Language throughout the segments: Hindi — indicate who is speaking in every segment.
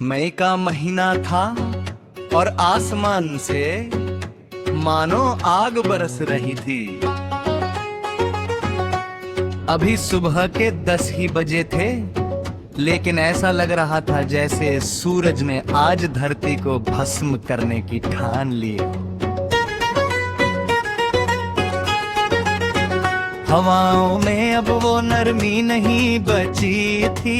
Speaker 1: मई का महीना था और आसमान से मानो आग बरस रही थी। अभी सुबह के 10 ही बजे थे, लेकिन ऐसा लग रहा था जैसे सूरज ने आज धरती को भस्म करने की ठान ली। हवाओं में अब वो नरमी नहीं बची थी,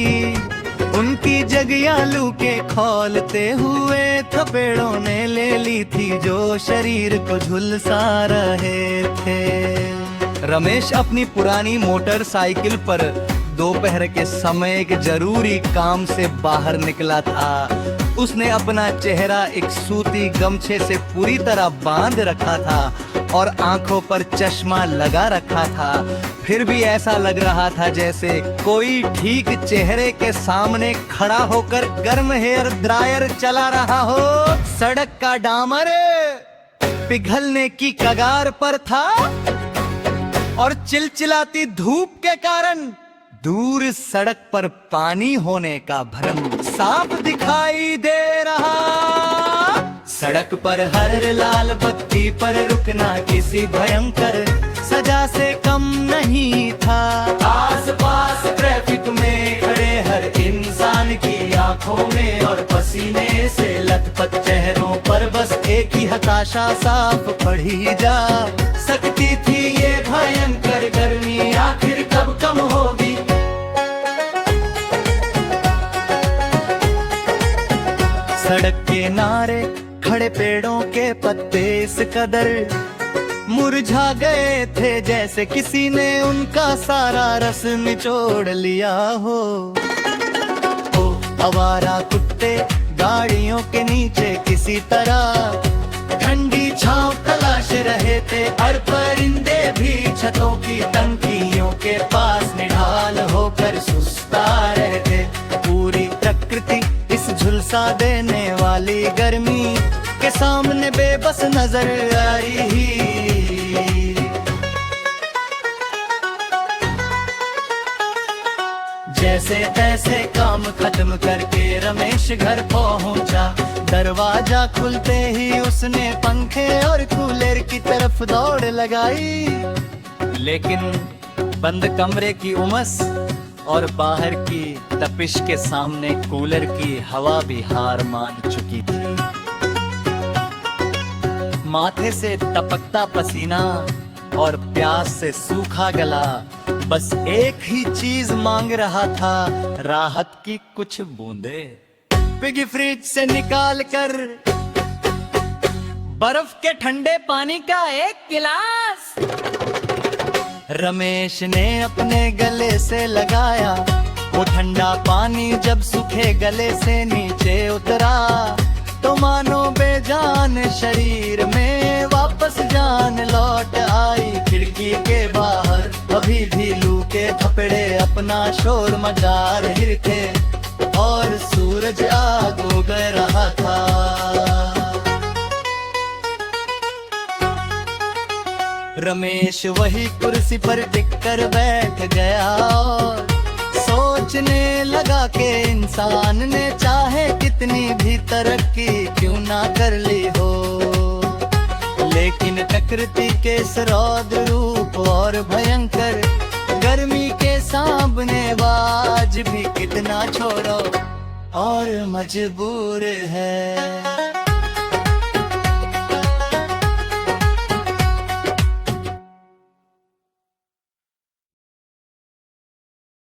Speaker 1: उनकी जगयालू के खौलते हुए थपेड़ों ने ले ली थी जो शरीर को झुलसा रहे थे। रमेश अपनी पुरानी मोटरसाइकिल पर दोपहर के समय एक जरूरी काम से बाहर निकला था। उसने अपना चेहरा एक सूती गमछे से पूरी तरह बांध रखा था और आंखों पर चश्मा लगा रखा था। फिर भी ऐसा लग रहा था जैसे कोई ठीक चेहरे के सामने खड़ा होकर गर्म हेयर ड्रायर चला रहा हो। सड़क का डामर पिघलने की कगार पर था और चिलचिलाती धूप के कारण दूर सड़क पर पानी होने का भ्रम साफ दिखाई दे रहा। सड़क पर हर लाल बत्ती पर रुकना किसी भयंकर सजा से कम नहीं था। आसपास ट्रैफिक में खड़े हर इंसान की आंखों में और पसीने से लथपथ चेहरों पर बस एक ही हताशा साफ पढ़ी जा सकती थी। ये भयंकर गर्मी आखिर कब कम होगी? सड़क के किनारे खड़े पेड़ों के पत्ते इस कदर मुरझा गए थे जैसे किसी ने उनका सारा रस निचोड़ लिया हो। आवारा कुत्ते गाड़ियों के नीचे किसी तरह ठंडी छांव तलाश रहे थे और परिंदे भी छतों की टंकियों के पास निढाल होकर सुस्ता रहे थे। पूरी प्रकृति इस झुलसा देने वाली गर्मी के सामने बेबस नजर आ रही। जैसे तैसे काम खत्म करके रमेश घर पहुंचा। दरवाजा खुलते ही उसने पंखे और कूलर की तरफ दौड़ लगाई, लेकिन बंद कमरे की उमस और बाहर की तपिश के सामने कूलर की हवा भी हार मान चुकी थी। माथे से टपकता पसीना और प्यास से सूखा गला बस एक ही चीज मांग रहा था, राहत की कुछ बूंदे। पिगी फ्रिज से निकाल कर बर्फ के ठंडे पानी का एक गिलास रमेश ने अपने गले से लगाया। वो ठंडा पानी जब सूखे गले से नीचे उतरा तो मानो बेजान शरीर में वापस जान लौट आई। खिड़की के बाहर अभी भी लू के थपड़े अपना शोर मचा रहे थे और सूरज आग उग रहा था। रमेश वही कुर्सी पर टिककर बैठ गया और सोचने लगा कि इंसान ने चाहे कितनी भी तरक्की क्यों ना कर ली हो, लेकिन प्रकृति के इस रौद्र रूप और भयंकर गर्मी के सामने आज भी कितना छोड़ो और मजबूर है।